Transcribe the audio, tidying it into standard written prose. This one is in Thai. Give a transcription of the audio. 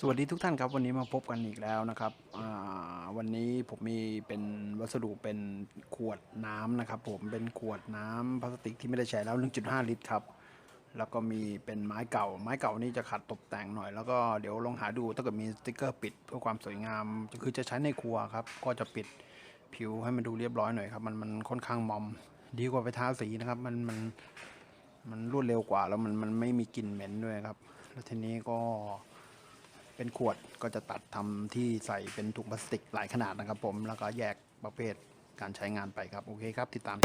สวัสดีทุกท่านครับวันนี้มาพบกันอีกแล้วนะครับวันนี้ผมมีเป็นวัสดุเป็นขวดน้ำนะครับผมเป็นขวดน้ำพลาสติกที่ไม่ได้ใช้แล้ว 1.5 ลิตรครับแล้วก็มีเป็นไม้เก่านี่จะขัดตกแต่งหน่อยแล้วก็เดี๋ยวลองหาดูถ้าเกิดมีสติ๊กเกอร์ปิดเพื่อความสวยงามคือจะใช้ในครัวครับก็จะปิดผิวให้มันดูเรียบร้อยหน่อยครับมันค่อนข้างมอมดีกว่าไปทาสีนะครับมันรวดเร็วกว่าแล้วมันไม่มีกลิ่นเหม็นด้วยครับแล้วทีนี้ก็เป็นขวดก็จะตัดทำที่ใส่เป็นถุงพลาสติกหลายขนาดนะครับผมแล้วก็แยกประเภทการใช้งานไปครับโอเคครับติดตาม